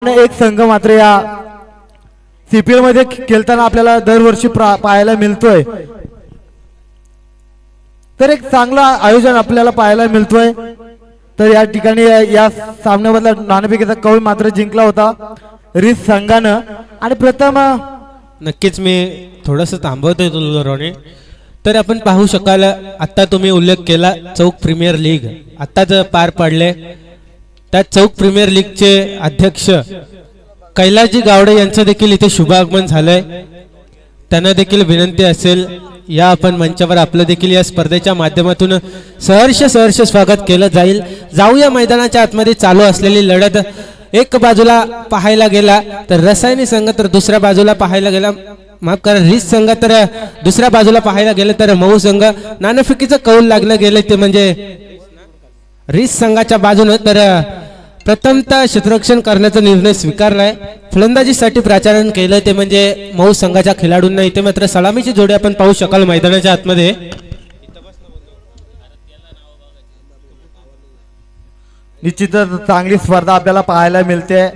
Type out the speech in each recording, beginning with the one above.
एक संघ मात्र या सीपीएल मध्ये खेळताना आपल्याला दरवर्षी पाहायला मिळतोय। तर एक चांगला आयोजन आपल्याला पाहायला मिळतोय। तर या ठिकाणी या सामन्यामधला नाणेफेकीचा कौल मात्र जिंकला होता रिस संघानं। आणि प्रथम नक्कीच मी थोडंसं थांबवतोय तुला रोने। तर आपण पाहू शकाल आता तुम्ही उल्लेख केला चौक प्रीमियर लीग आताच पार पडले। त्या चौक प्रीमियर लीगचे अध्यक्ष कैलासजी गावडे यांचं देखील इथे शुभागमन झालंय। त्यांना देखील विनंती असेल या आपण मंचावर आपलं देखील या स्पर्धेच्या माध्यमातून सहर्ष स्वागत केलं जाईल। जाऊया मैदानाच्या आतमध्ये चालू असलेली लढत एक बाजूला पाहायला गेला तर रसायनी संघ तर दुसऱ्या बाजूला पाहायला गेला माफ करा रिस संघ तर दुसऱ्या बाजूला पाहायला गेलं तर मऊ संघ नाणेफेकीचं कौल लागलं गेलं ते म्हणजे रिस संघाच्या बाजूने। तर प्रथमतः क्षेत्ररक्षण करण्याचा निर्णय स्वीकारलाय। फलंदाजीसाठी प्राचारण केलं ते म्हणजे मऊ संघाच्या खेळाडूंना इथे मात्र सलामीची जोडी आपण पाहू शकाल मैदानाच्या आतमध्ये। निश्चितच चांगली स्पर्धा आपल्याला पाहायला मिळते।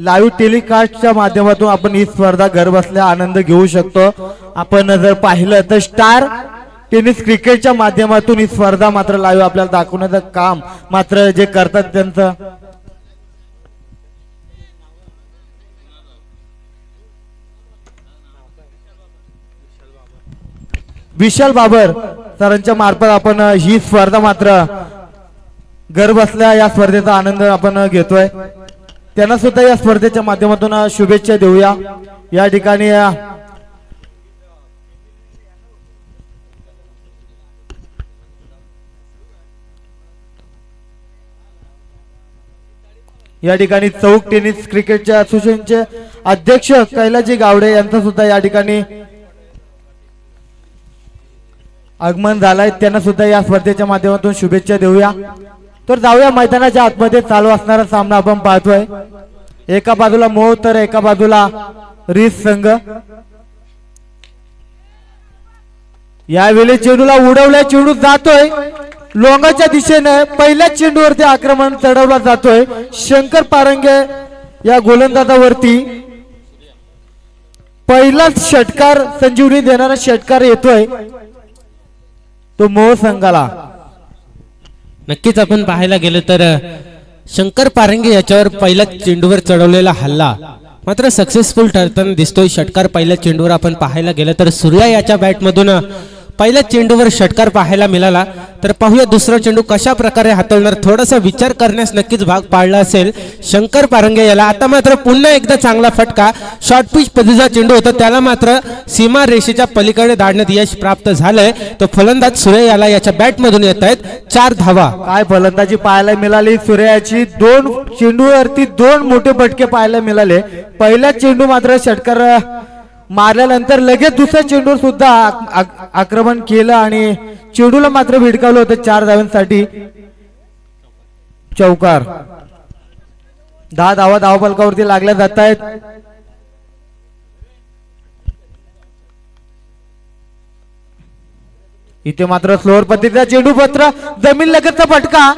लाईव्ह टेलिकास्टच्या माध्यमातून आपण ही स्पर्धा घर बसल्या आनंद घेऊ शकतो। आपण जर पाहिलं तर स्टार टेनिस क्रिकेटच्या माध्यमातून ही स्पर्धा मात्र लाईव्ह आपल्याला दाखवण्याचं काम मात्र जे करतात त्यांचं विशाल बाबर सरांच्या मार्फत आपण ही स्पर्धा मात्र घर बसल्या या स्पर्धेचा आनंद आपण घेतोय। त्यांना सुद्धा या स्पर्धेच्या माध्यमातून शुभेच्छा देऊया। या ठिकाणी चौक टेनिस क्रिकेटच्या असोसिएशनचे अध्यक्ष कैलासजी गावडे यांचा सुद्धा या ठिकाणी आगमन झालाय। त्यांना सुद्धा या स्पर्धेच्या माध्यमातून शुभेच्छा देऊया। तर जाऊया मैदानाच्या आतमध्ये चालू असणारा सामना आपण पाहतोय। एका बाजूला मोह तर एका बाजूला रिस संघ। यावेळी चेंडूला उडवल्या चेंडू जातोय लोंगाच्या दिशेने पहिल्या चेंडूवरती आक्रमण चढवला जातोय शंकर पारंगे या गोलंदाजावरती। पहिलाच षटकार संजीवनी देणारा षटकार येतोय तो मोह संघाला। नक्कीच आपण पाहायला गेलं तर शंकर पारंगे याच्यावर पहिल्या चेंडूवर चढवलेला हल्ला मात्र सक्सेसफुल ठरताना दिसतोय। षटकार पहिल्या चेंडूवर आपण पाहायला गेलं तर सूर्या याच्या बॅटमधून पहिल्या चेंडूवर षटकार पाहायला मिळाला। तर पाहूया दुसरा चेंडू कशा प्रकारे हाताळणार थोडासा विचार करण्यास नक्कीच भाग पाडला असेल शंकर पारंगे याला। आता मात्र पुन्हा एकदा चांगला फटका शॉर्ट पिच पद्धतीचा चेंडू होता त्याला मात्र सीमा रेषेच्या पलीकडे धाडण्यात यश प्राप्त झालंय। तो फलंदाज सूर्या याला याच्या बॅट मधून येत आहेत 4 धावा। काय फलंदाजी पाहायला मिळाली सूर्याची। 2 चेंडूवरती 2 मोठे फटके पाहायला मिळाले। पहिला चेंडू मात्र षटकार मारल्यानंतर लगेच दुसऱ्या चेंडूवर सुद्धा आक्रमण केलं आणि चेंडूला मात्र भिडकावलं होतं 4 धावांसाठी चौकार। 10 धावा धावफलकावरती लागल्या जात आहेत। इथे मात्र स्लोअर पद्धतीचा चेंडू पत्र जमीन लगतचा फटका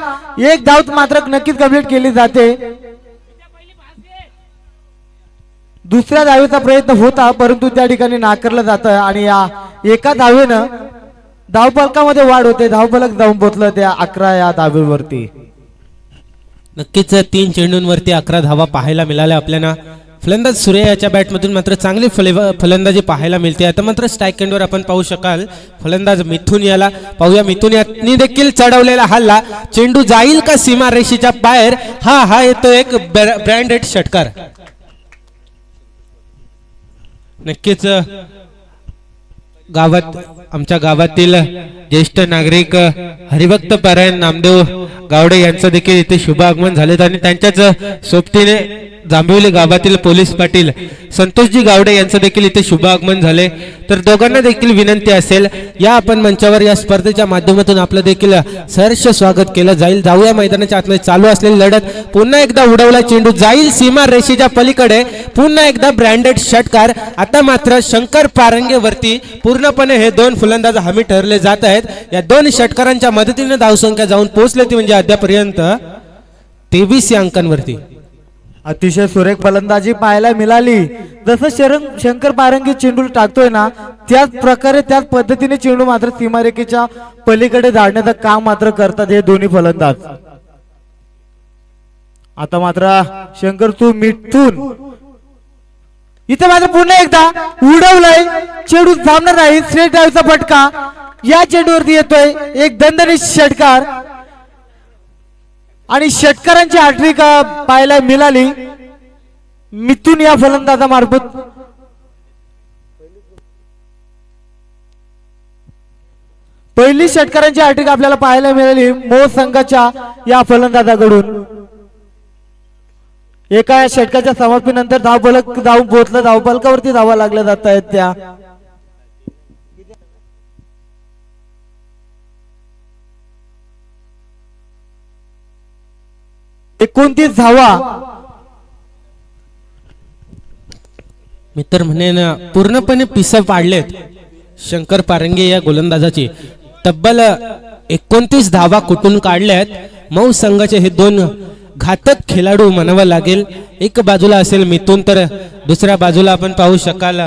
1 धाव मात्र नक्कीच कंप्लीट केली जाते। दुसऱ्या धावेचा प्रयत्न होता परंतु त्या ठिकाणी नाकारलं जातं आणि या एका धावेनं धावफलकामध्ये वाढ होते। धावफलक जाऊन पोहोचलं त्या 11 या धावेवरती। नक्कीच 3 चेंडूंवरती 11 धावा पाहायला मिळाल्या आपल्याला। फलंदाज सूर्या याच्या बॅटमधून मात्र चांगली फलंदाजी पाहायला मिळते। आता मात्र स्ट्राईक एंडवर आपण पाहू शकाल फलंदाज मिथुन याला। पाहूया मिथुन यांनी देखील चढवलेला हल्ला चेंडू जाईल का सीमा रेषेच्या बाहेर। हा येतो एक ब्रँडेड षटकार। नक्कीच गावात आमच्या गावातील ज्येष्ठ नागरिक हरिभक्त पारायण नामदेव गावडे यांचं देखील इथे शुभ आगमन झाले आणि त्यांच्याच सोबतीने जांभिवली गावातील पोलीस पाटील संतोषजी गावडे यांचं देखील इथे शुभ आगमन झाले। तर दोघांना देखील विनंती असेल या आपण मंचावर या स्पर्धेच्या माध्यमातून आपलं देखील सहर्ष स्वागत केलं जाईल। जाऊया मैदानाच्या आतमध्ये चालू असलेली लढत पुन्हा एकदा उडवला चेंडू जाईल सीमा रेषेच्या पलीकडे पुन्हा एकदा ब्रँडेड षटकार। आता मात्र शंकर पारंगे वरती पूर्णपणे हे 2 फलंदाज हमी ठरले जात आहेत। या 2 षटकारांच्या मदतीने धावसंख्या जाऊन पोहोचले ती म्हणजे अद्यापर्यंत 23 अंकांवरती। अतिशय सुरेख फलंदाजी पाहायला मिळाली। जसं शंकर पारंगी चेंडू टाकतोय ना त्याच प्रकारे त्याच पद्धतीने चेंडू मात्र सीमारेषेच्या पलीकडे धाडण्याचं काम मात्र करतात हे दोन्ही फलंदाज। आता मात्र शंकर तू मिठून इथे मात्र पुन्हा एकदा उडवलंय, चेंडू थांबणार नाही, स्ट्रेट ड्राईव्हचा फटका या चेंडूवरती येतोय, एक दणदणीत षटकार आणि षटकारांची हॅट्रिक पाहायला मिळाली मिथून या फलंदाजामार्फत। पहिली षटकारांची हॅट्रिक आपल्याला पाहायला मिळाली मोह संघाच्या या फलंदाजाकडून। एका षटकाच्या समाप्तीनंतर धावफलक धावून पोहोचलं, धावफलकावरती धावा लागल्या जात आहेत त्या। 29 धावा। मित्र म्हणे ना पूर्णपणे पिसं पाडलेत शंकर पारंगे या गोलंदाजाची। तब्बल 29 धावा कुठून काढल्यात मऊ संघाचे हे दोन घातक खेळाडू म्हणावं लागेल। एक बाजूला असेल मिथून तर दुसऱ्या बाजूला आपण पाहू शकाल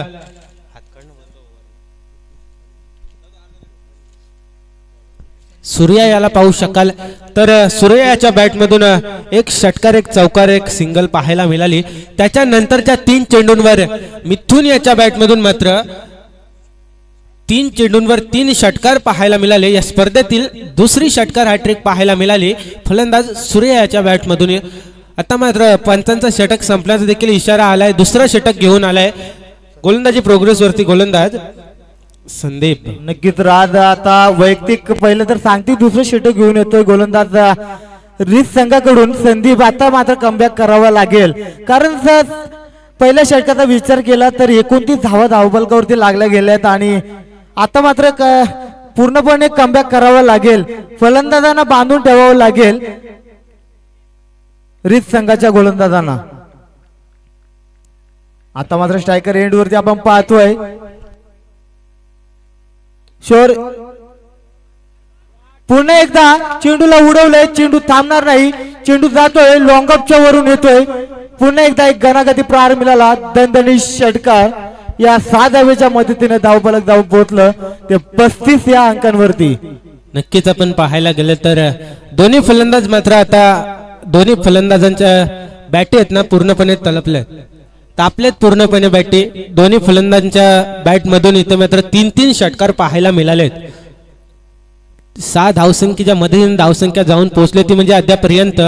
सूर्या याला पाहू शकाल। तर सूर्या याच्या बॅटमधून एक षटकार एक चौकार एक सिंगल पाहायला मिळाली। त्याच्यानंतरच्या 3 चेंडूंवर मिथून याच्या बॅटमधून मात्र 3 चेंडूंवर 3 षटकार पाहायला मिळाले। या स्पर्धेतील दुसरी षटकार हॅट्रिक पाहायला मिळाली फलंदाज सूर्या याच्या बॅटमधून। आता मात्र पंचांचा षटक संपण्याचा देखील इशारा आलाय, दुसरा षटक घेऊन आलाय गोलंदाजी प्रोग्रेस वरती गोलंदाज संदीप। नक्कीच राज आता वैयक्तिक पहिलं तर सांगते दुसरं षटक घेऊन येतोय गोलंदाज रिस संघाकडून संदीप। आता मात्र कमबॅक करावा लागेल कारण पहिल्या षटकाचा विचार केला तर 29 धावा धावफलकावरती लागल्या गेल्यात आणि आता मात्र पूर्णपणे कमबॅक करावा लागेल, फलंदाजांना बांधून ठेवावं लागेल रिस संघाच्या गोलंदाजांना। आता मात्र स्ट्रायकर एंड वरती आपण पाहतोय शोर पुन्हा एकदा चेंडूला उडवलंय, चेंडू थांबणार नाही, चेंडू जातोय लॉंगअपच्या वरून येतोय, पुन्हा एकदा एक घणाघाती प्रहार मिळाला, दणदणीत षटकार या 6 धावेच्या मदतीने धावफलक धावून पोहोचलं ते 35 या अंकांवरती। नक्कीच आपण पाहायला गेलं तर दोन्ही फलंदाज मात्र आता दोन्ही फलंदाजांच्या बॅटी आहेत ना पूर्णपणे तलपल्यात, तापलेत पूर्णपणे बॅटी। दोन्ही फलंदाजांच्या बॅट मधून इथे मात्र 3-3 षटकार पाहायला मिळालेत। 6 धावसंख्येच्या मदतीने धावसंख्या जाऊन पोहोचले ती म्हणजे अद्यापर्यंत।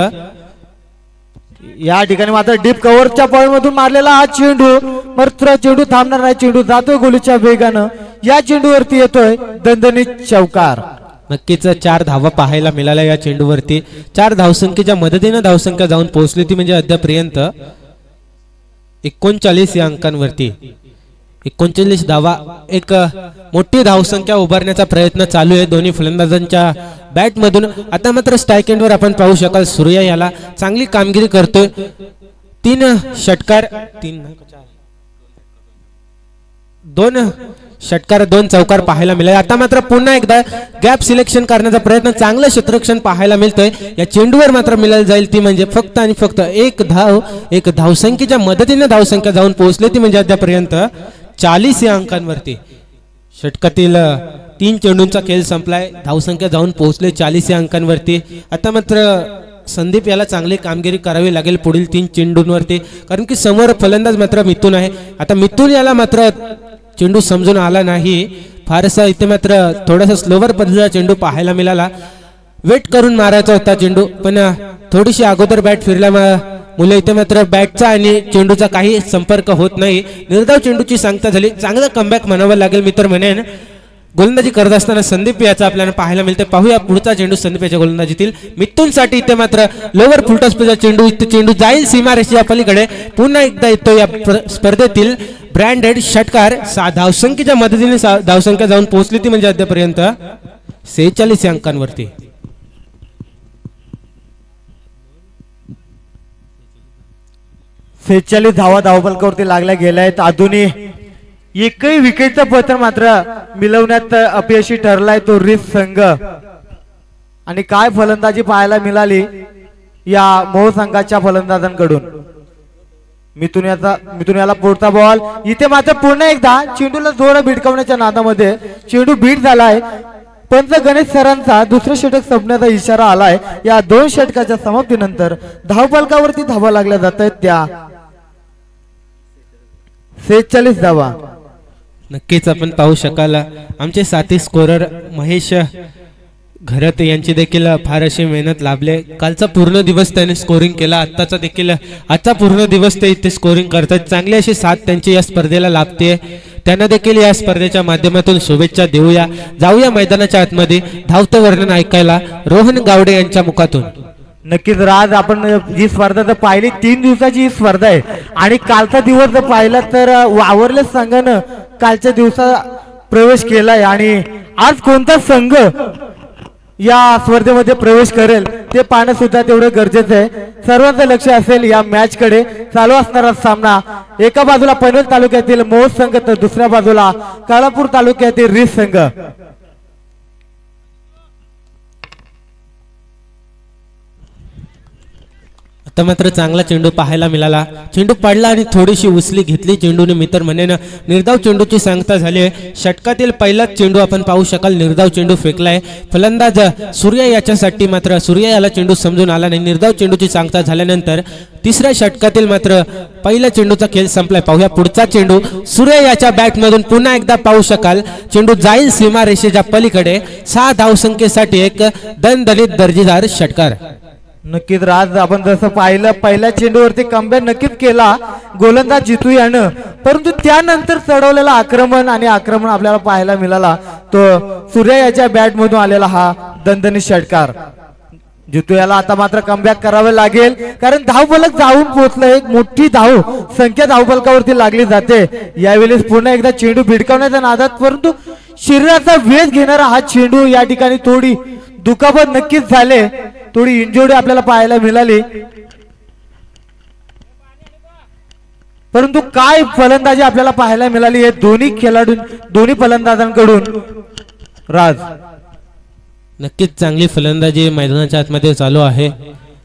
या ठिकाणी मात्र डीप कव्हरच्या पॉइंट मधून मारलेला हा चेंडू मात्र चेंडू थांबणार नाही, चेंडू जातोय गोलीच्या वेगानं, या चेंडूवरती येतोय दणदणीत चौकार। नक्कीच 4 धावा पाहायला मिळाल्या या चेंडूवरती। 4 धावसंख्येच्या मदतीने धावसंख्या जाऊन पोहोचली ती म्हणजे अद्यापर्यंत 39 या अंकांवरती। 39 धावा, एक मोठी धावसंख्या उभारण्याचा प्रयत्न चालू आहे दोन्ही फलंदाजांच्या बॅट मधून। आता मात्र स्ट्राइक एंडवर आपण पाहू शकाल सूर्या याला चांगली कामगिरी करतोय, 3 षटकार 2 षटकार 2 चौकार पाहायला मिळाले। आता मात्र पुन्हा एकदा गॅप सिलेक्शन करण्याचा प्रयत्न, चांगलं क्षेत्ररक्षण पाहायला मिळतंय। या चेंडूवर मात्र मिळाली जाईल ती म्हणजे फक्त आणि फक्त एक धावसंख्येच्या मदतीने धावसंख्या जाऊन पोहोचली ती म्हणजे अद्यापर्यंत 40 या अंकांवरती। षटकातील 3 चेंडूंचा खेळ संपलाय, धावसंख्या जाऊन पोहोचले 40 या अंकांवरती। आता मात्र संदीप याला चांगली कामगिरी करावी लागेल पुढील 3 चेंडूंवरती कारण की समोर फलंदाज मात्र मिथून आहे। आता मिथून याला मात्र चेंडू समजून आला नाही फारसा, इथे मात्र थोडासा स्लोवर पद्धतीचा चेंडू पाहायला मिळाला, वेट करून मारायचा होता चेंडू पण थोडीशी अगोदर बॅट फिरल्यामुळे इथे मात्र बॅटचा आणि चेंडूचा काही संपर्क होत नाही, निर्धाव चेंडूची सांगता झाली। चांगला कमबॅक म्हणावं लागेल मित्र म्हणेन गोलंदाजी करत असताना संदीप याचा आपल्याला पाहायला मिळते। पाहूया पुढचा चेंडू संदीप याच्या गोलंदाजीतील मिथून साठी इथे मात्र लोवर फुलटॉसचा चेंडू, इथे चेंडू जाईल सीमारेषेच्या पलीकडे, पुन्हा एकदा येतो या स्पर्धेतील ब्रँडेड षटकार। 6 धावसंख्येच्या मदतीने धावसंख्या जाऊन पोहोचली ती म्हणजे अद्यापर्यंत 46 अंकांवरती। धावा धावफलकावरती लागल्या गेल्या आहेत। अजूनही एकही विकेटचं पत्र मात्र मिळवण्यात अपयशी ठरलाय तो रिस संघ आणि काय फलंदाजी पाहायला मिळाली या मोह संघाच्या फलंदाजांकडून। मिथुन याला पुढचा बॉल इथे मात्र पुन्हा एकदा चेंडूला जोर भिडकवण्याच्या नादामध्ये चेंडू बीट झालाय. पंच गणेश सरांचा दुसरं षटक संपण्याचा इशारा आलाय. या 2 षटकाच्या समाप्तीनंतर धावफलकावरती धावा लागल्या जात आहेत त्या 46 धावा. नक्कीच आपण पाहू शकाल आमचे साथी स्कोरर महेश घरत यांची देखील फार अशी मेहनत लाभले. कालचा पूर्ण दिवस त्यांनी स्कोरिंग केला. आजचा पूर्ण दिवस ते इथे स्कोरिंग करतात. चांगली अशी साथ त्यांची या स्पर्धेला लाभते. त्यांना देखील या स्पर्धेच्या माध्यमातून शुभेच्छा देऊया. जाऊया मैदानाच्या आतमध्ये धावतं वर्णन ऐकायला रोहन गावडे यांच्या मुखातून. नक्कीच राज आपण ही स्पर्धा तर पाहिली 3 दिवसाची ही स्पर्धा आहे आणि कालचा दिवस जर पाहिला तर वावरल्या संघानं कालच्या दिवसा प्रवेश केलाय आणि आज कोणता संघ या स्पर्धेमध्ये प्रवेश करेल ते पाहणं सुद्धा तेवढं गरजेचं आहे. सर्वांचं लक्ष असेल या मॅच कडे. चालू असणारा सामना एका बाजूला पनवेल तालुक्यातील मोहोळ संघ तर दुसऱ्या बाजूला काळापूर तालुक्यातील रिस संघ. आता मात्र चांगला चेंडू पाहायला मिळाला. चेंडू पडला आणि थोडीशी उचली घेतली चेंडूने. मित्र म्हणेन निर्धाव चेंडूची सांगता झाली. षटकातील पहिलाच चेंडू आपण पाहू शकाल. निर्धाव चेंडू फेकलाय. फलंदाज सूर्या याच्यासाठी मात्र सूर्या याला चेंडू समजून आला नाही. निर्धाव चेंडूची सांगता झाल्यानंतर तिसऱ्या षटकातील मात्र पहिल्या चेंडूचा खेळ संपलाय. पाहूया पुढचा चेंडू. सूर्या याच्या बॅटमधून पुन्हा एकदा पाहू शकाल चेंडू जाईल सीमा रेषेच्या पलीकडे. 6 धावसंख्येसाठी एक दणदणीत दर्जेदार षटकार. नक्कीच राज आपण जसं पाहिलं पहिल्या चेंडूवरती कमबॅक नक्कीच केला गोलंदाज जितू यानं. परंतु त्यानंतर चढवलेला आक्रमण आपल्याला पाहायला मिळाला तो सूर्या याच्या बॅट मधून आलेला हा दणदणीत षटकार. जितू याला आता मात्र कमबॅक करावे लागेल कारण धावफलक जाऊन पोहोचलं. एक मोठी धाव संख्या धावफलकावरती लागली जाते. यावेळेस पुन्हा एकदा चेंडू भिडकवण्याच्या नादात परंतु शरीराचा वेध घेणारा हा चेंडू या ठिकाणी थोडी दुखापत नक्कीच झाले. थोडी इंजुरी आपल्याला पाहायला मिळाली. परंतु काय फलंदाजी आपल्याला पाहायला मिळाली हे दोन्ही फलंदाजांकडून राज. नक्कीच चांगली फलंदाजी मैदानाच्या आतमध्ये चालू आहे.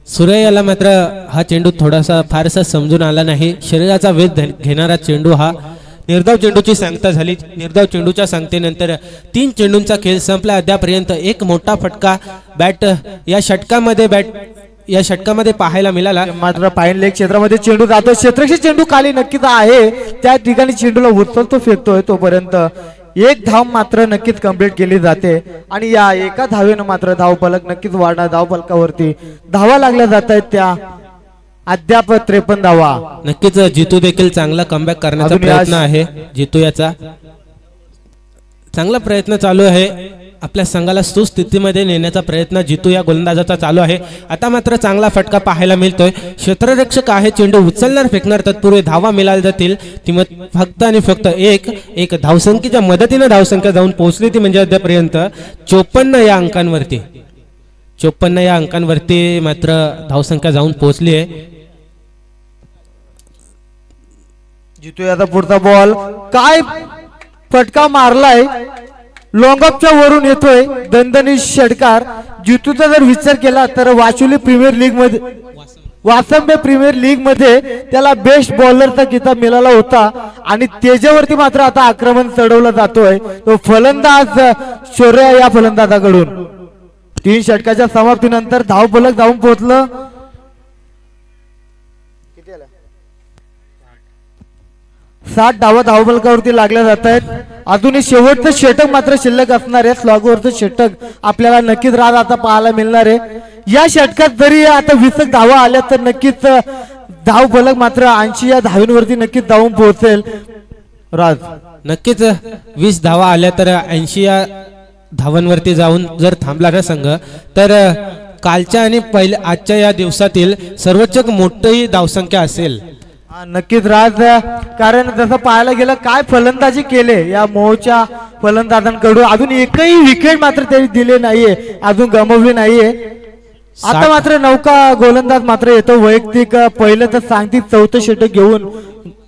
सूर्या याला मात्र हा चेंडू थोडासा फारसा समजून आला नाही. शरीराचा वेध घेणारा चेंडू हा निर्धाव चेंडूची सांगता झाली. निर्धाव चेंडूच्या सांगतेनंतर 3 चेंडूंचा खेळ संपला. अद्यापर्यंत एक मोठा फटका या षटकामध्ये पाहायला मिळाला. मात्र फाईन लेग क्षेत्रामध्ये चेंडू जातो. क्षेत्रक्षी चेंडू खाली नक्कीच आहे. त्या ठिकाणी चेंडूला उचलतो फेकतोय तोपर्यंत एक धाव मात्र नक्कीच कंप्लीट केली जाते आणि या एका धावेनं मात्र धावफलक नक्कीच वाढणार. धावफलकावरती धावा लागल्या जात आहेत त्या अद्याप 53 धावा. नक्कीच जितू देखील चांगला कमबॅक करण्याचा प्रयत्न आहे. जितू याचा चांगला प्रयत्न चालू आहे. आपल्या संघाला सुस्थितीमध्ये नेण्याचा प्रयत्न जितू या गोलंदाजाचा चालू आहे. आता मात्र चांगला फटका पाहायला मिळतोय. क्षेत्ररक्षक आहे. चेंडू उचलणार फेकणार तत्पूर्वी धावा मिळाल्या जातील. ती फक्त आणि फक्त एक धावसंख्येच्या मदतीने धावसंख्या जाऊन पोहोचली ती म्हणजे अद्यापर्यंत 54 या अंकांवरती मात्र धावसंख्या जाऊन पोहोचली आहे. जितू याचा पुढचा बॉल काय फटका मारलाय. लॉंगऑफच्या वरून येतोय दणदणीत षटकार. जितूचा जर विचार केला तर वासुली प्रीमियर लीग मध्ये वासंबे प्रीमियर लीग मध्ये त्याला बेस्ट बॉलरचा किताब मिळाला होता आणि त्याच्यावरती मात्र आता आक्रमण चढवलं जातोय तो फलंदाज शौर्या या फलंदाजाकडून. 3 षटकाच्या समाप्तीनंतर धावफलक जाऊन पोहोचलं. 60 धावा धावफलकावरती लागल्या जात आहेत. अजूनही शेवटचं षटक मात्र शिल्लक असणार आहे. स्लॉगवरचं षटक आपल्याला नक्कीच राज आता पाहायला मिळणार आहे. या षटकात जरी आता 20 धावा आल्या तर नक्कीच धावफलक मात्र 80 या धावांवरती नक्कीच जाऊन पोहोचेल. राज नक्कीच 20 धावा आल्या तर 80 या धावांवरती जाऊन जर थांबला ना संघ तर कालच्या आणि आजच्या या दिवसातील सर्वोच्च मोठी धावसंख्या असेल. नक्कीच राज कारण जसं पाहायला गेलं काय फलंदाजी केले या मोहच्या फलंदाजांकडून. अजून एकही विकेट मात्र त्यांनी दिले नाहीये. अजून गमावली नाहीये. आता मात्र नौका गोलंदाज मात्र येतो. वैयक्तिक पहिलं तर सांगतील 4थं षटक घेऊन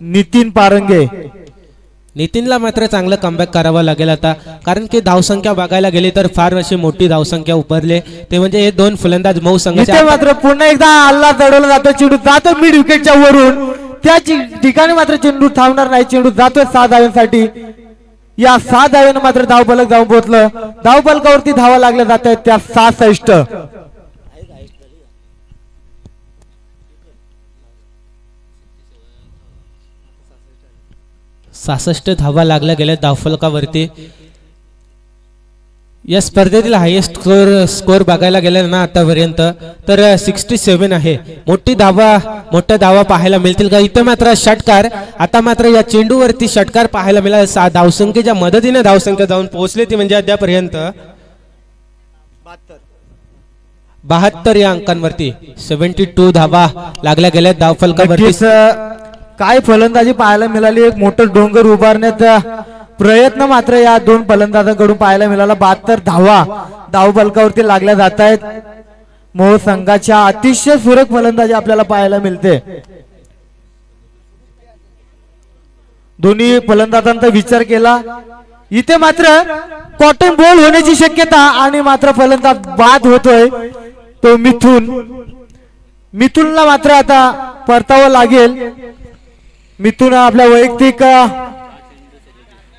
नितीन पारंगे. नितीनला मात्र चांगलं कमबॅक करावं लागेल आता कारण की धावसंख्या बघायला गेली तर फार अशी मोठी धावसंख्या उभारले ते म्हणजे हे 2 फलंदाज मऊ संघाचे. मात्र पुन्हा एकदा हल्ला चढवला जातो. चेंडू जातो मिड विकेटच्या वरून. त्या ठिकाणी मात्र चेंडू थांबणार नाही, चेंडू जातोय 6 धावांसाठी। या 6 धाव्यानं मात्र धावफलक जाऊन पोहोचलं, धावफलकावरती धावा लागल्या जात आहेत त्या 66। 66 धावा लागल्या गेल्या धावफलकावरती। या स्पर्धेतील हायेस्ट स्कोर बघायला गेला ना आतापर्यंत तर 67 आहे। मोठ्या धावा पाहायला मिळतील का? इथे मात्र षटकार, आता मात्र या चेंडूवरती षटकार पाहायला मिळाला। धावसंख्येच्या मदतीने धावसंख्या जाऊन पोहोचली ती म्हणजे अद्यापर्यंत 72 या अंकांवरती 72 धावा लागल्या गेल्या धावफलकावरती। काय फलंदाजी पाहायला मिळाली, एक मोठं डोंगर उभारण्याचा प्रयत्न मात्र या दोन फलंदाजांकडून पाहायला मिळाला। 72 धावा धावफलकावरती लागल्या जात आहेत। मोह संघाच्या अतिशय सुरेख फलंदाजी आपल्याला पाहायला मिळते। दोन्ही फलंदाजांचा विचार केला, इथे मात्र कॉटन बॉल होण्याची शक्यता आणि मात्र फलंदाज बाद होतोय तो मिथुनला मात्र आता परतावं लागेल। मिथुन आपल्या वैयक्तिक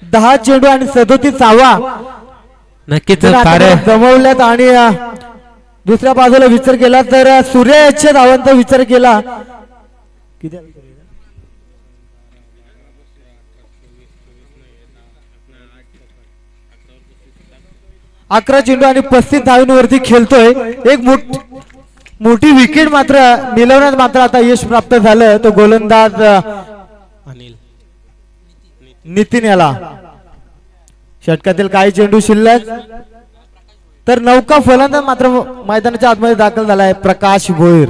10 चेंडू आणि 37 धावा नक्कीच गमावल्यात आणि दुसऱ्या बाजूला विचार केला तर सूर्याच्या धावांचा विचार केला, 11 चेंडू आणि 35 धावांवरती खेळतोय। एक मोठी विकेट मात्र मिळवण्यात मात्र आता यश प्राप्त झालं, तो गोलंदाज नितीन याला। षटकातील काही चेंडू शिल्लक तर नौका फलंदाज मात्र मैदानाच्या आतमध्ये दाखल झालाय प्रकाश भोईर।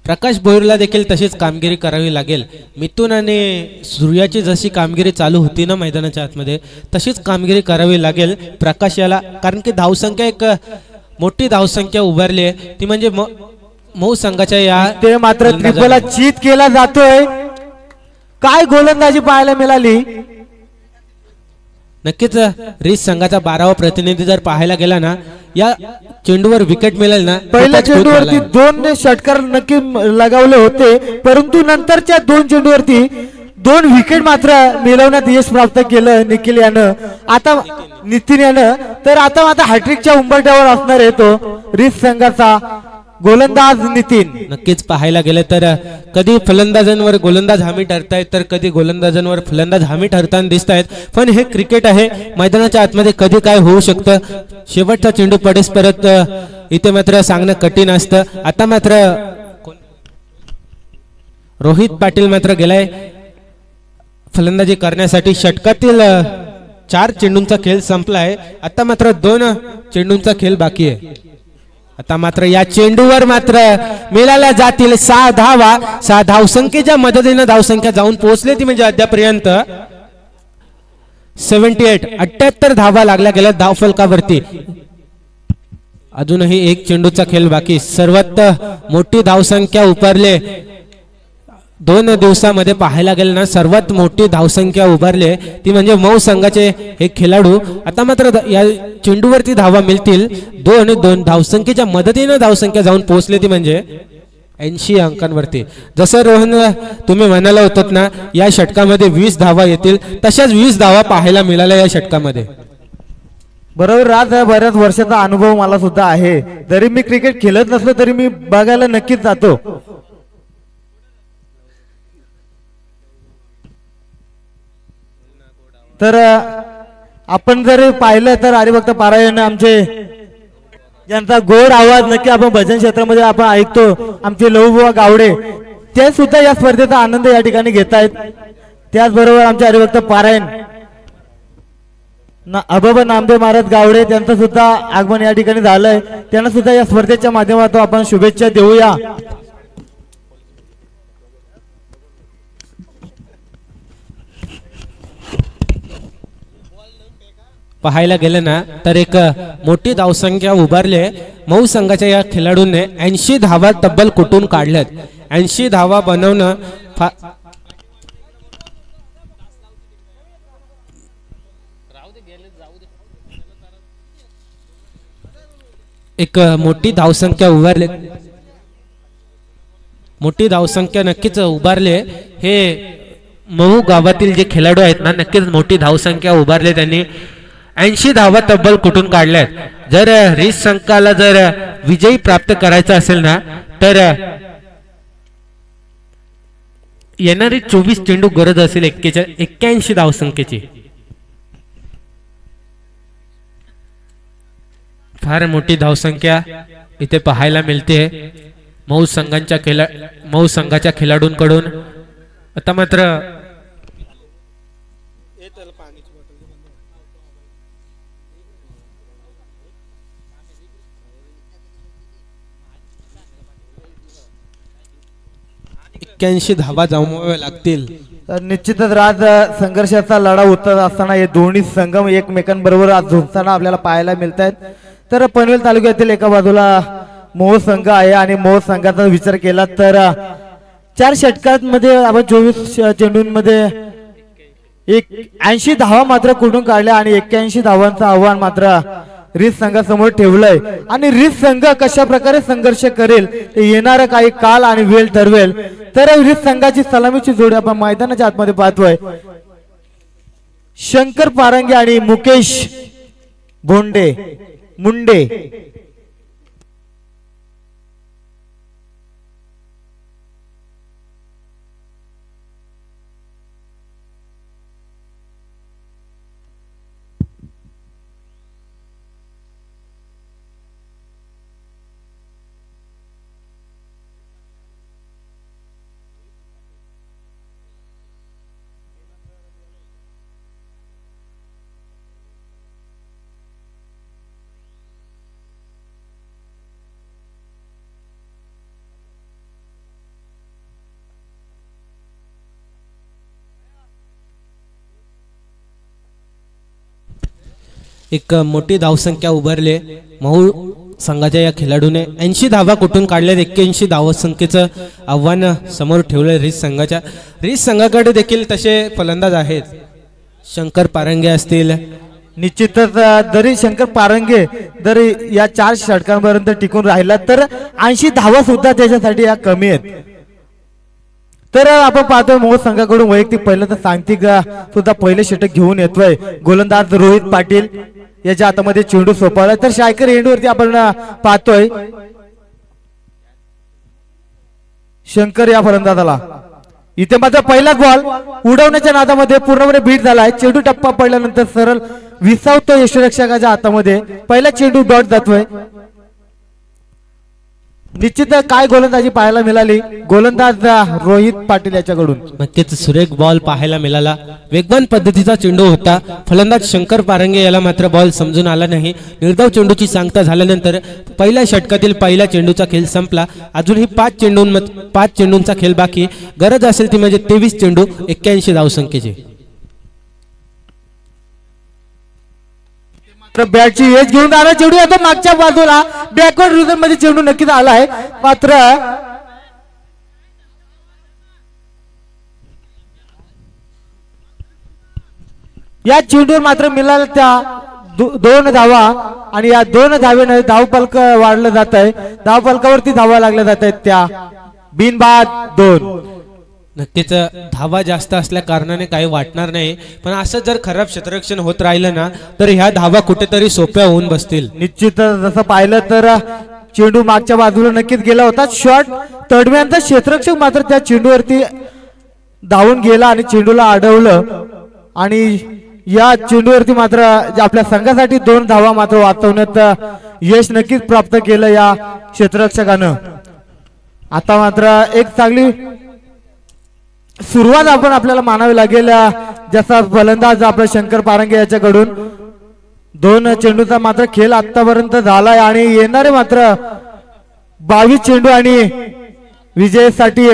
प्रकाश भोईरला देखील तशीच कामगिरी करावी लागेल। मिथुन आणि सूर्याची जशी कामगिरी चालू होती ना मैदानाच्या आतमध्ये तशीच कामगिरी करावी लागेल प्रकाश याला, कारण की धावसंख्या एक मोठी धावसंख्या उभारली आहे ती म्हणजे मऊ संघाच्या या ते मात्र ट्रिपलला चीत केला जातोय। काय गोलंदाजी पाहायला मिळाली, नक्कीच रिस संघाचा 12वा प्रतिनिधी जर पाहायला गेला ना या चेंडूवर विकेट मिळेल ना। पहिल्या चेंडूवरती 2 षटकार नक्की लगावले होते, परंतु नंतरच्या 2 चेंडूवरती 2 विकेट मात्र मिळवण्यात यश प्राप्त केलं निखिल यानं, आता नितीन यानं। तर आता हॅट्रिकच्या उंबरठ्यावर असणार आहे तो रिस संघाचा गोलंदाज नितीन। नक्कीच पाहायला गेलं तर कधी फलंदाजांवर गोलंदाज हमी ठरतायत तर कधी गोलंदाजांवर फलंदाज हमी ठरताना दिसत आहेत, पण हे क्रिकेट आहे, मैदानाच्या आतमध्ये कधी काय होऊ शकतं। शेवटचा चेंडू पडेस परत इथे मात्र सांगणं कठीण असतं। आता मात्र रोहित पाटील मात्र गेलाय फलंदाजी करण्यासाठी। षटकातील 4 चेंडूंचा खेळ संपलाय, आता मात्र 2 चेंडूंचा खेळ बाकी आहे। आता मात्र या चेंडूवर मात्र मिळाल्या जातील 6 धावा। 6 धावसंख्येच्या मदतीने धावसंख्या जाऊन पोहोचले ती म्हणजे अद्यापर्यंत 78 धावा लागल्या गेल्या धावफलकावरती। अजूनही 1 चेंडूचा खेळ बाकी। सर्वात मोठी धावसंख्या उभारले 2 दिवसामध्ये पाहायला गेलं ना, सर्वात मोठी धावसंख्या उभारली ती म्हणजे मऊ संघाचे हे खेळाडू। आता मात्र या चेंडूवरती धावा मिळतील 2 धावसंख्येच्या मदतीने धावसंख्या जाऊन पोहोचली ती म्हणजे 80 अंकांवरती। जसं रोहन तुम्ही म्हणाला होतात ना या षटकामध्ये 20 धावा येतील, तशाच 20 धावा पाहायला मिळाल्या या षटकामध्ये। बरोबर राज, बऱ्याच वर्षाचा अनुभव मला सुद्धा आहे, जरी मी क्रिकेट खेळत नसलो तरी मी बघायला नक्कीच जातो। तर आपण जर पाहिलं तर हरिभक्त पारायण आमचे यांचा गोड आवाज नक्की आपण भजन क्षेत्रामध्ये आपण ऐकतो, आमचे लहूबुवा गावडे ते सुद्धा या स्पर्धेचा आनंद या ठिकाणी घेत आहेत। त्याचबरोबर आमचे हरिभक्त पारायण अबाबा नामदेव महाराज गावडे त्यांचं सुद्धा आगमन या ठिकाणी झालंय, त्यांना सुद्धा या स्पर्धेच्या माध्यमातून आपण शुभेच्छा देऊया। पाहायला गेलं ना तर एक मोठी धावसंख्या उभारली मऊ संघाच्या या खेळाडूंनी 80 धावा तब्बल कुठून काढल्यात। 80 धावा बनवणं एक मोठी धावसंख्या उभारली। मोठी धावसंख्या नक्कीच उभारले हे महू गावातील जे खेळाडू आहेत ना, नक्कीच मोठी धावसंख्या उभारले त्यांनी. 80 धावा तब्बल कुठून काढल्यात. जर रिस संघाला जर विजयी प्राप्त करायचा असेल ना, तर येणारी 24 चेंडू गरज असेल 81 धावसंख्येची. फार मोठी धावसंख्या इथे पाहायला मिळते मऊ संघाच्या खेळाडूंकडून. आता मात्र धावा जमवाव्या लागतील. निश्चितच राज संघर्षाचा लढा होत असताना हे दोन्ही संघ एकमेकांबरोबर आज झुंजताना आपल्याला पाहायला मिळत आहेत. तर पनवेल तालुक्यातील एका बाजूला मोह संघ आहे आणि मोह संघाचा विचार केला तर 4 षटकांमध्ये आपण 24 चेंडूंमध्ये 80 धावा मात्र कुठून काढल्या आणि 81 धावांचं आव्हान मात्र रिस संघासमोर ठेवलंय. आणि रिस संघ कशा प्रकारे संघर्ष करेल ते येणारं काही काल आणि वेळ ठरवेल. तर रिस संघाची सलामीची जोडी आपण मैदानाच्या आतमध्ये पाहतोय. शंकर पारंगे आणि मुकेश मुंडे. एक मोठी धावसंख्या उभारले महू संघाच्या या खेळाडूने. 80 धावा कुठून काढल्यात. 81 धावसंख्येचं आव्हान समोर ठेवलंय रिस संघाकडे देखील तसे फलंदाज आहेत. शंकर पारंगे असतील. निश्चितच जरी शंकर पारंगे जर या 4 षटकांपर्यंत टिकून राहिला तर 80 धावा सुद्धा त्याच्यासाठी या कमी आहेत. तर आपण पाहतोय मोह संघाकडून वैयक्तिक पहिलं तर सांगतिक सुद्धा पहिले षटक घेऊन येतोय गोलंदाज रोहित पाटील. याच्या हातामध्ये चेंडू सोपवला तर शायकर एंडवरती आपण पाहतोय शंकर या फलंदाजाला. इथे मात्र पहिलाच बॉल उडवण्याच्या नादामध्ये पूर्णपणे बीट झालाय. चेंडू टप्पा पडल्यानंतर सरळ विसावतो यष्टीरक्षकाच्या हातामध्ये. पहिला चेंडू डॉट जातोय. निश्चित काय गोलंदाजी पाहायला मिळाली गोलंदाज रोहित पाटील याच्याकडून. नक्कीच सुरेख बॉल पाहायला मिळाला. वेगवान पद्धतीचा चेंडू होता. फलंदाज शंकर पारंगे याला मात्र बॉल समजून आला नाही. निर्धाव चेंडूची सांगता झाल्यानंतर पहिल्या षटकातील पहिल्या चेंडूचा खेळ संपला. अजूनही 5 चेंडूंचा खेळ बाकी. गरज असेल ती म्हणजे 23 चेंडू 81 धावसंख्येची. बॅटची एज घेऊन आला चेंडू येतो मागच्या बाजूला. बॅकवर्ड रिझन मध्ये चेंडू नक्कीच आला आहे. मात्र या चेंडूवर मात्र मिळाला त्या 2 धावा आणि या 2 धावेने धावफलक वाढलं जात आहे. धावफलकावरती धावा लागल्या जात आहेत त्या बिनबाद 2. नक्कीच धावा जास्त असल्या कारणाने काही वाटणार नाही. पण असं जर खराब क्षेत्ररक्षण होत राहिलं ना तर ह्या धावा कुठेतरी सोप्या होऊन बसतील. निश्चित जसं पाहिलं तर चेंडू मागच्या बाजूला नक्कीच गेला होता. शॉट तडम्यांचा क्षेत्ररक्षक मात्र त्या चेंडूवरती धावून गेला आणि चेंडूला अडवलं आणि या चेंडूवरती मात्र आपल्या संघासाठी 2 धावा मात्र वाचवण्यात यश नक्कीच प्राप्त केलं या क्षेत्ररक्षकानं. आता मात्र एक चांगली सुरुवात आपण आपल्याला मानावी लागेल. जसा फलंदाज आपला शंकर पारंगे याच्याकडून 2 चेंडूचा मात्र खेळ आतापर्यंत झालाय आणि येणारे मात्र 22 चेंडू आणि विजयासाठी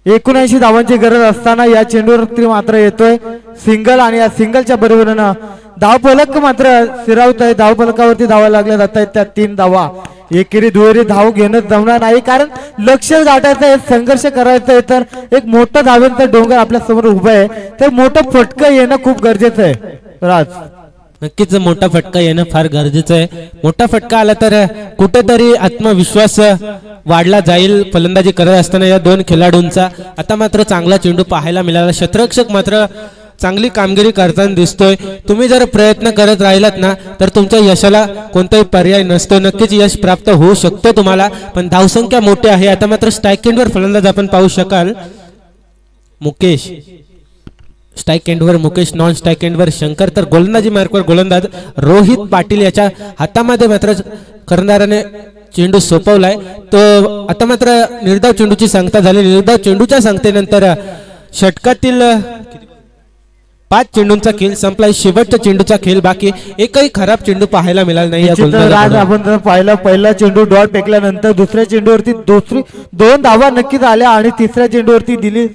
79 धावांची गरज असताना या चेंडूवरती मात्र येतोय सिंगल आणि या सिंगलच्या बरोबरीनं धावफलक मात्र फिरवत आहे. धावफलकावरती धावा लागल्या जात आहेत त्या 3 धावा. एकेरी दुहेरी धाव घेणं जमणार नाही कारण लक्ष गाठायचं आहे, संघर्ष करायचा आहे. तर एक मोठा धावेंचा डोंगर आपल्या समोर उभा आहे तर मोठं फटकं येणं खूप गरजेचं आहे. राज नक्कीच मोठा फटका येणं फार गरजेचं आहे. मोठा फटका आला तर कुठेतरी आत्मविश्वास वाढला जाईल फलंदाजी करत असताना या दोन खेळाडूंचा. आता मात्र चांगला चेंडू पाहायला मिळाला. क्षेत्ररक्षक मात्र चांगली कामगिरी करताना दिसतोय. तुम्ही जर प्रयत्न करत राहिलात ना तर तुमच्या यशाला कोणताही पर्याय नसतो. नक्कीच यश प्राप्त होऊ शकतो तुम्हाला, पण धावसंख्या मोठी आहे. आता मात्र स्ट्राईक एंडवर फलंदाज आपण पाहू शकाल. मुकेश स्ट्राईक एंडवर मुकेश, नॉन स्ट्राईक एंडवर शंकर, तर गोलंदाजी मार्कवर गोलंदाज रोहित पाटील याच्या हातामध्ये मात्र कर्णधाराने चेंडू सोपवलाय. तो आता मात्र निर्धाव चेंडूची सांगता झाली. निर्धाव चेंडूच्या सांगतेनंतर षटकातील 5 चेंडूंचा खेळ संपलाय. शेवटच्या चेंडूचा खेळ बाकी. एकही खराब चेंडू पाहायला मिळाला नाही या गोलंदाजाला. आपण जर पाहिलं पहिला चेंडू डॉट फेकल्यानंतर दुसऱ्या चेंडूवरती 2 धावा नक्कीच आल्या आणि तिसऱ्या चेंडूवरती दिली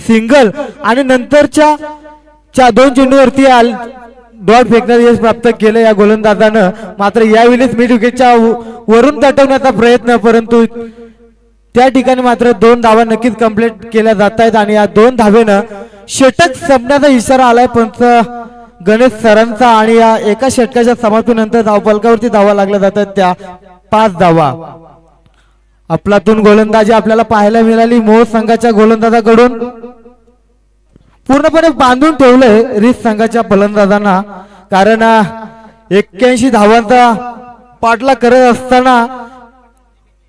सिंगल आणि नंतरच्या 2 चेंडूवरती डॉट फेकण्याचं यश प्राप्त केलं या गोलंदाजानं. मात्र यावेळेस मिड विकेटच्या वरून तटवण्याचा प्रयत्न, परंतु त्या ठिकाणी मात्र 2 धावा नक्कीच कंप्लीट केल्या जात आहेत आणि या 2 धावेनं षटक संपण्याचा इशारा आलाय पंच गणेश सरांचा. आणि या एका षटकाच्या समाप्तीनंतर धावफलकावरती धावा लागल्या जातात त्या 5 धावा. आपलातून गोलंदाजी आपल्याला पाहायला मिळाली मोह संघाच्या गोलंदाजाकडून. पूर्णपणे बांधून ठेवलंय रिस संघाच्या फलंदाजांना, कारण 81 धावांचा पाठलाग करत असताना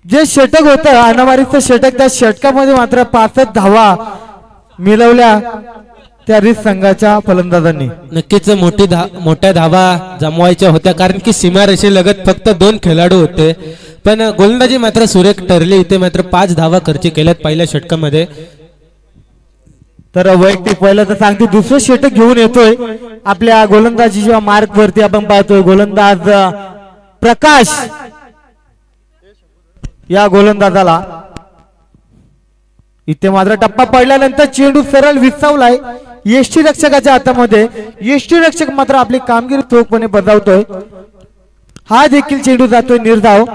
जे षटक होतं अनामारीचं षटक, त्या षटकामध्ये मात्र 65 धावा मिळवल्या त्या रिस संघाच्या फलंदाजांनी. नक्कीच मोठ्या धावा जमवायच्या होत्या, कारण की सीमारेषेलगत फक्त 2 खेळाडू होते. पण गोलंदाजी मात्र सुरेख ठरली. इथे मात्र 5 धावा खर्च केल्यात पहिल्या षटकामध्ये. तर वैयक्तिक पहिलं तर सांगते दुसरं षटक घेऊन येतोय आपल्या गोलंदाजीच्या मार्क वरती. आपण पाहतोय गोलंदाज प्रकाश या गोलंदाजाला. इथे मात्र टप्पा पडल्यानंतर चेंडू सरळ विसावलाय यष्टी रक्षकाच्या हातामध्ये. यष्टी रक्षक मात्र आपली कामगिरी चोखपणे बजावतोय. हा देखील चेंडू जातोय निर्धाव.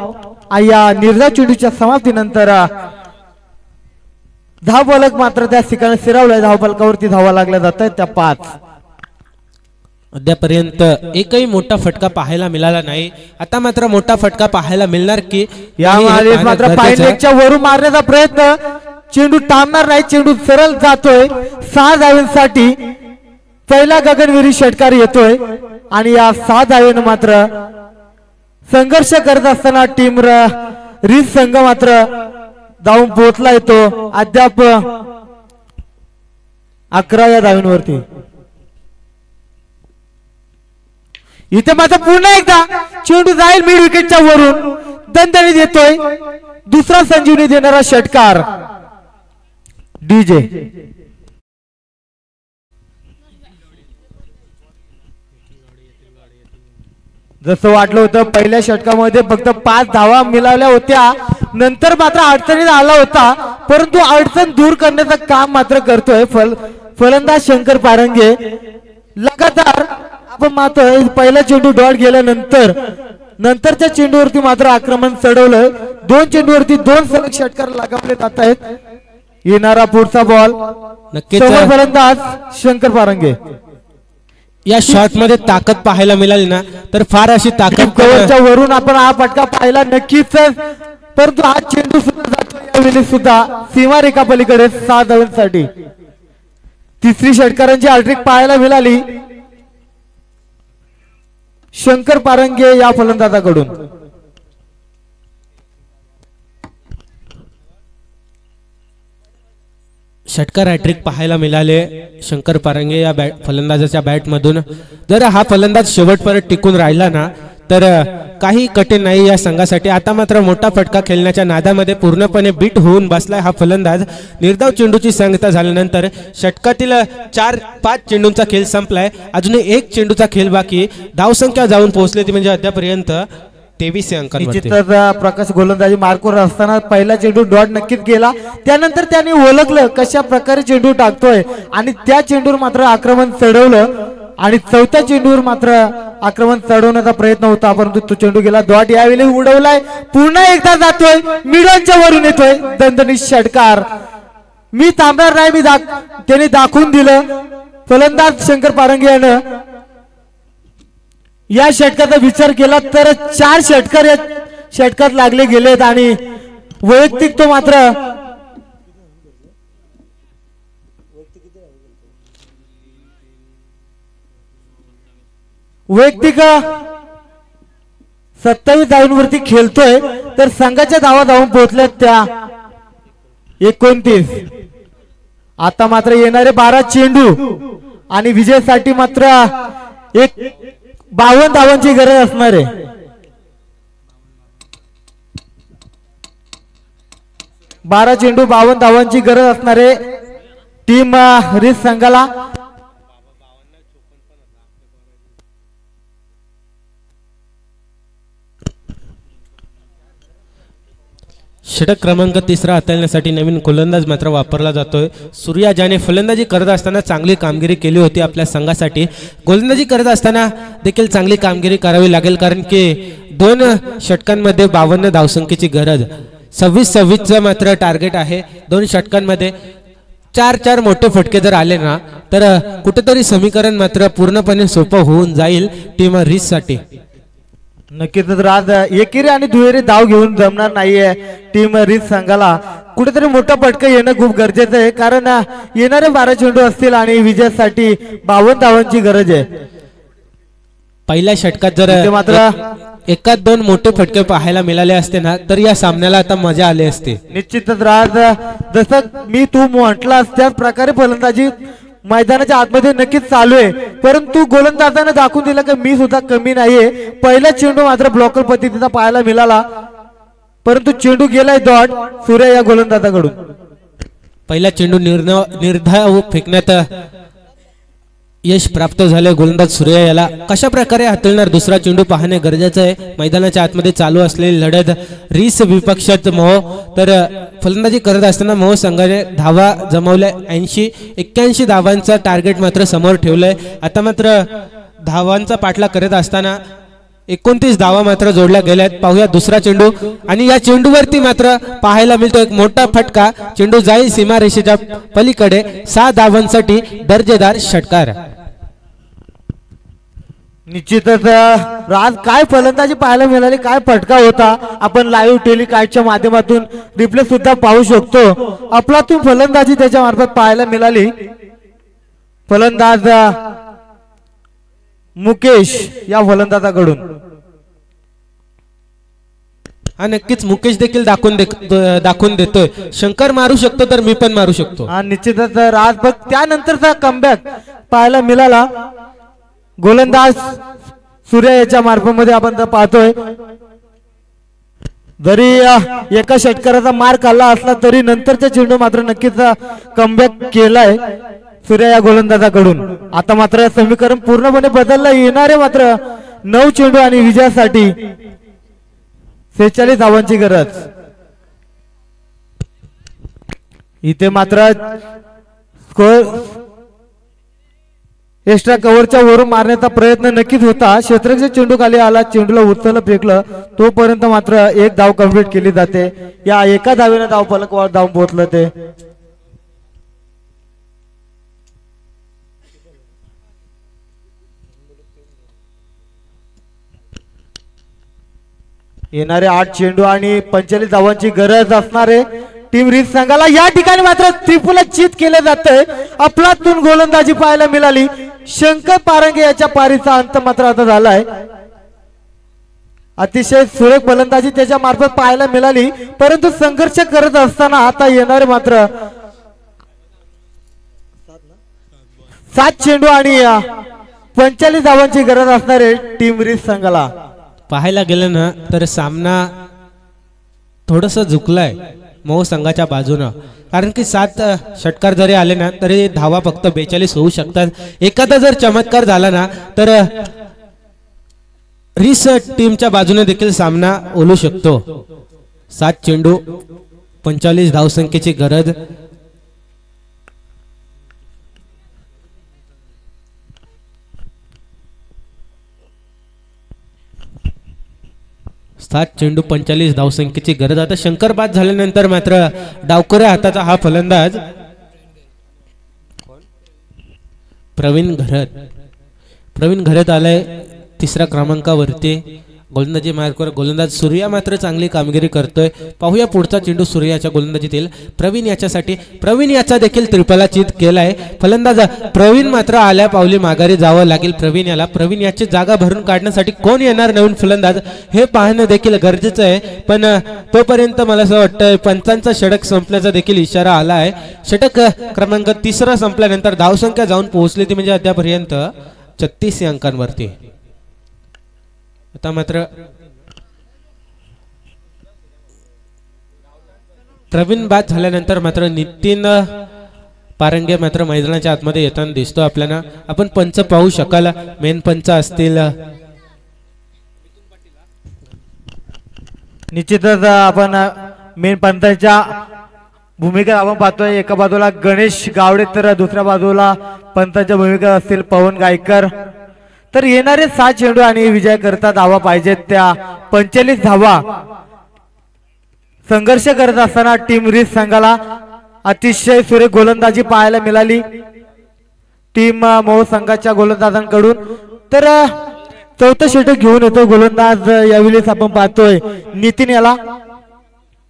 या निर्धाव चेंडूच्या समाप्तीनंतर धावफलक मात्र त्या ठिकाणी फिरवलाय. धावफलकावरती धावा लागल्या जात आहेत त्या 5. अद्यापर्यंत एकही मोठा फटका पाहायला मिळाला नाही. आता मात्र मोठा फटका पाहायला मिळणार की या मात्र पायलेगच्या वरून मारण्याचा प्रयत्न. चेंडू थांबणार नाही. चेंडू सरळ जातोय 6 धावांसाठी. पहिला गगनविरी षटकार येतोय आणि या 6 धावेनं मात्र संघर्ष करत असताना टीम रिस संघ मात्र धावून पोहोचला येतो अद्याप 11व्या धावेवरती. इथे मात्र पुन्हा एकदा चेंडू जाईल मिड विकेटच्या वरून. दणदणीत येतोय दुसरा संजीवनी देणारा षटकार डीजे. जसं वाटलं होतं पहिल्या षटकामध्ये फक्त 5 धावा मिळाल्या होत्या, नंतर मात्र अडचणीत आला होता, परंतु अडचण दूर करण्याचं काम मात्र करतोय फलंदाज शंकर पारंगे. लगातार आपण मात्र पहिला चेंडू डॉट गेल्यानंतर नंतरच्या चेंडूवरती मात्र आक्रमण चढवलंय. 2 चेंडूवरती 2 सलग षटकार लगावले जात आहेत. येणारा पुढचा बॉल नक्कीच फलंदाज शंकर पारंगे. या शॉट मध्ये ताकद पाहायला मिळाली ना तर फार अशी ताकद कव्हरच्या वरून आपण हा फटका पाहिला नक्कीच, परंतु हा चेंडू सुद्धा जातो यावेळी सुद्धा सीमारेखा पलीकडे 6 धावांसाठी. तिसरी षटकारांची हॅट्रिक पाहायला मिळाली शंकर पारंगे या फलंदाजाकडून. षटकार हॅट्रिक पाहायला मिळाले शंकर पारंगे या फलंदाजाच्या बॅटमधून. जर हा फलंदाज शेवटपर्यंत टिकून राहिला ना तर काही कठीण नाही या संघासाठी. आता मात्र मोठा फटका खेळण्याच्या नादामध्ये पूर्णपणे बीट होऊन बसलाय हा फलंदाज. निर्धाव चेंडूची सांगता झाल्यानंतर षटकातील 4-5 चेंडूंचा खेळ संपलाय. अजून 1 चेंडूचा खेळ बाकी. धावसंख्या जाऊन पोहोचली ती म्हणजे अद्यापर्यंत 23 अंकांवरती. प्रकाश गोलंदाजी मार्कवर असताना पहिला चेंडू डॉट नक्कीच गेला. त्यानंतर त्यांनी ओळखलं कशा प्रकारे चेंडू टाकतोय आणि त्या चेंडूवर मात्र आक्रमण चढवलं आणि 4थ्या चेंडूवर मात्र आक्रमण चढवण्याचा प्रयत्न होता, परंतु तो चेंडू गेला. डॉट यावेळी उडवलाय. पुन्हा एकदा जातोय मिडॉनच्या वरून येतोय दणदणीत षटकार. मी थांबणार नाही, त्यांनी दाखवून दिलं फलंदाज शंकर पारंगे यानं. या षटकाचा विचार केला तर 4 षटकार या षटकात लागले गेलेत आणि वैयक्तिक तो मात्र वैयक्तिक 27 धावांवरती खेळतोय तर संघाच्या धावा धावून पोहोचल्यात त्या 29. आता मात्र येणारे 12 चेंडू आणि विजयासाठी मात्र एक 52 धावांची गरज असणार आहे. 12 चेंडू 52 धावांची गरज असणार आहे टीम रिस संघाला. षटक क्रमांक 3 हाताळण्यासाठी नवीन गोलंदाज मात्र वापरला जातोय. सूर्या ज्याने फलंदाजी करत असताना चांगली कामगिरी केली होती आपल्या संघासाठी, गोलंदाजी करत असताना देखील चांगली कामगिरी करावी लागेल, कारण की 2 षटकांमध्ये 52 धावसंख्येची गरज. 26-26चं मात्र टार्गेट आहे. 2 षटकांमध्ये 4 मोठे फटके जर आले ना तर कुठेतरी समीकरण मात्र पूर्णपणे सोपं होऊन जाईल टीम रिस साठी. नक्कीच आज एकेरी आणि दुहेरी धाव घेऊन जमणार नाहीये टीम रिस संघाला. कुठेतरी मोठा फटका येणं खूप गरजेचं आहे, कारण येणारे 12 चेंडू असतील आणि विजयासाठी 52 धावांची गरज आहे. पहिल्या षटकात जर मात्र एकाच 2 मोठे फटके पाहायला मिळाले असते ना तर या सामन्याला आता मजा आली असते. निश्चितच राज, जसं मी तू म्हटलास त्याच प्रकारे फलंदाजी मैदानाच्या आतमध्ये नक्कीच चालू आहे, परंतु गोलंदाजाने दाखवून दिला की मी सुद्धा कमी नाहीये. पहिला चेंडू मात्र ब्लॉकर पद्धतीचा पाहायला मिळाला, परंतु चेंडू गेलाय डॉट सूर्या या गोलंदाजाकडून. पहिला चेंडू निर्धाव फेकण्यात यश प्राप्त झाले गोलंदाज सूर्या याला. कशा प्रकारे हाताळणार दुसरा चेंडू पाहणे गरजेचं आहे. मैदानाच्या आतमध्ये चालू असलेली लढत रिस विपक्षात मोह, तर फलंदाजी करत असताना मोह संघाने धावा जमवल्या. 81 धावांचा टार्गेट मात्र समोर ठेवलंय. आता मात्र धावांचा पाठलाग करत असताना 29 धावा मात्र जोडल्या गेल्यात. पाहूया दुसरा चेंडू, आणि या चेंडूवरती मात्र पाहायला मिळतो एक मोठा फटका. चेंडू जाईल सीमारेषेच्या पलीकडे. 6 धावांसाठी दर्जेदार षटकार. निश्चितच राज, काय फलंदाजी पाहायला मिळाली, काय फटका होता. आपण लाईव्ह टेलिकास्टच्या माध्यमातून रिप्ले सुद्धा पाहू शकतो. अफलातून फलंदाजी त्याच्या मार्फत पाहायला मिळाली. फलंदाज मुकेश या फलंदाजाकडून. हा नक्कीच मुकेश देखील दाखवून देतोय शंकर मारू शकतो तर मी पण मारू शकतो. हा निश्चितच राज, बघ त्यानंतरचा कमबॅक पाहायला मिळाला गोलंदाज सूर्या याच्या मार्फत आपण पाहतोय. जरी एका षटकाराचा मार खाल्ला असला तरी नंतरचा चेंडू मात्र नक्कीच कमबॅक केलाय सूर्या या गोलंदाजाकडून. आता मात्र समीकरण पूर्णपणे बदललं. येणारे मात्र 9 चेंडू आणि विजयासाठी 46 धावांची गरज. इथे मात्र एक्स्ट्रा कव्हरच्या वरून मारण्याचा प्रयत्न नक्कीच होता. क्षेत्ररक्षक चेंडू खाली आला, चेंडूला उचललं फेकलं, तोपर्यंत मात्र 1 धाव कंप्लीट केली जाते. या एका धावेने धाव फलकावर धावून पोहोचलं ते. येणारे 8 चेंडू आणि 45 धावांची गरज असणार आहे टीम रिस संघाला. या ठिकाणी मात्र त्रिपुला चित केले जाते. अफलातून गोलंदाजी पाहायला मिळाली. शंकर पारंगे याच्या पारीचा अंत मात्र आता झालाय. अतिशय सुरेख फलंदाजी त्याच्या मार्फत पाहायला मिळाली, परंतु संघर्ष करत असताना आता येणारे मात्र 7 चेंडू आणि 45 धावांची गरज असणार आहे टीम रिस संघाला. पाहायला गेलं ना तर सामना थोडस झुकलाय मोह संघाच्या बाजूनं, कारण की 7 षटकार जरी आले ना तरी धावा फक्त 42 होऊ शकतात. एखादा जर चमत्कार झाला ना तर रिस टीमच्या बाजूने देखील सामना ओलू शकतो. 7 चेंडू 45 धावसंख्येची गरज. सात चेंडू 45 धावसंख्येची गरज. आता शंकर बाद झाल्यानंतर मात्र डावकऱ्या हाताचा हा फलंदाज प्रवीण घरत आलाय. तिसऱ्या क्रमांकावरती गोलंदाजी मार्कवर गोलंदाज सूर्या मात्र चांगली कामगिरी करतोय. पाहूया पुढचा चेंडू सूर्याच्या गोलंदाजीतील प्रवीण याच्यासाठी. प्रवीण याचा देखील त्रिफला चित केलाय. फलंदाज प्रवीण मात्र आल्या पावली माघारी जावं लागेल प्रवीण याला. प्रवीण याची जागा भरून काढण्यासाठी कोण येणार नवीन फलंदाज हे पाहणं देखील गरजेचं आहे. पण तोपर्यंत मला असं वाटतं पंचांचा षटक संपल्याचा देखील इशारा आला आहे. षटक क्रमांक 3 संपल्यानंतर धावसंख्या जाऊन पोहोचली ती म्हणजे अद्यापर्यंत 36 अंकांवरती. आता मात्र प्रवीण बाद झाल्यानंतर मात्र नितीन पारंगे मात्र मैदानाच्या आतमध्ये येताना दिसतो आपल्याला. आपण पंच पाहू शकाल. मेन पंच असतील निश्चितच आपण मेन पंचांच्या भूमिका आपण पाहतोय. एका बाजूला गणेश गावडे तर दुसऱ्या बाजूला पंचांच्या भूमिका असतील पवन गायकर. तर येणारे 7 चेंडू आणि विजय करता धावा पाहिजेत त्या 45 धावा संघर्ष करत असताना टीम रिस संघाला अतिशय सुरेख गोलंदाजी पाहायला मिळाली टीम मोह संघाच्या गोलंदाजांकडून. तर चौथं षटक घेऊन येतो गोलंदाज यावेळेस आपण पाहतोय नितीन याला.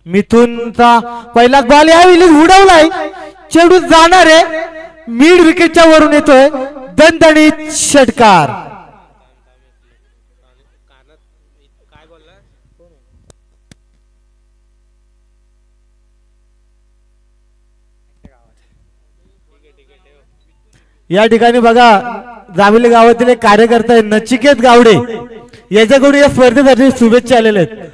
मिथूनचा पहिला बॉल यावेळी उडवलाय. चेंडू जाणार आहे मिड विकेटच्या वरून येतोय दणदणीत षटकार. या ठिकाणी बघा जाविले गावातील एक कार्यकर्ता आहे नचिकेत गावडे याच्याकडून या स्पर्धेसाठी शुभेच्छा आलेल्या आहेत.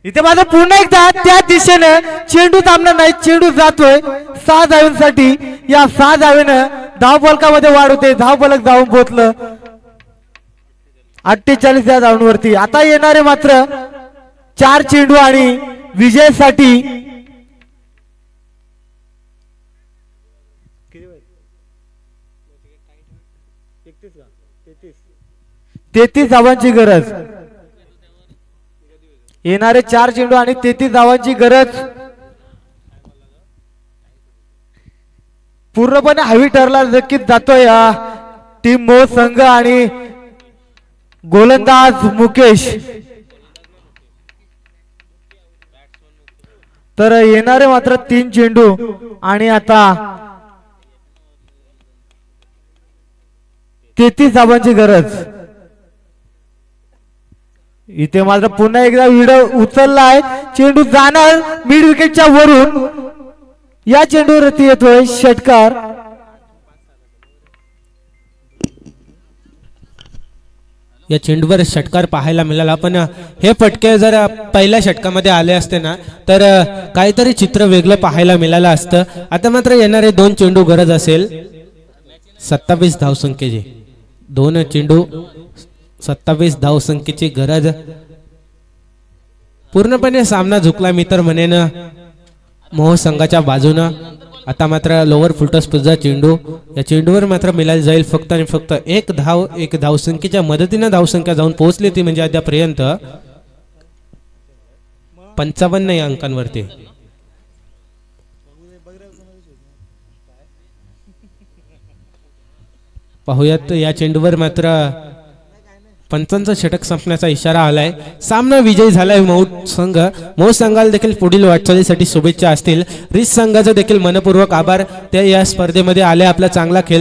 इथे मात्र पुन्हा एकदा त्या दिशेने चेंडू थांबणार नाही. चेंडू जातोय 6 धावांसाठी. या 6 धावेनं धावफलकामध्ये वाढ होते. धावफलक धावून पोहोचलं 48 या धावांवरती. आता येणारे मात्र 4 चेंडू आणि विजयासाठी 33 धावांची गरज. येणारे 4 चेंडू आणि 33 धावांची गरज पूर्णपणे हवी ठरला नक्कीच जातोय टीम मोह संघ आणि गोलंदाज मुकेश. तर येणारे मात्र 3 चेंडू आणि आता 33 धावांची गरज. इथे मात्र पुन्हा एकदा विडो उचललाय. चेंडू जाणार मिड विकेटच्या वरून. या चेंडूवरती येतोय षटकार. या चेंडूवर षटकार पाहायला मिळाला. पण हे फटके जर पहिल्या षटकामध्ये आले असते ना तर काहीतरी चित्र वेगळं पाहायला मिळालं असतं. आता मात्र येणारे 2 चेंडू गरज असेल 27 धावसंख्येची. 2 चेंडू 27 धावसंख्येची गरज. पूर्णपणे सामना झुकला मी तर म्हणेन मोह संघाच्या बाजूनं. आता मात्र लोअर फुलटॉसचा चेंडू. या चेंडूवर मात्र मिळाली जाईल फक्त आणि फक्त 1 धाव. 1 धावसंख्येच्या मदतीनं धावसंख्या जाऊन पोहोचली ती म्हणजे अद्यापर्यंत 55 या अंकांवरती. पाहूयात या चेंडूवर मात्र पंचांचा षटक संपण्याचा इशारा आलाय. सामना विजयी झालाय मोह संघ. मोह संघाला देखील पुढील वाटचालीसाठी शुभेच्छा असतील. रिस संघाचा देखील मनपूर्वक आभार. ते या स्पर्धेमध्ये आले आपला चांगला खेळ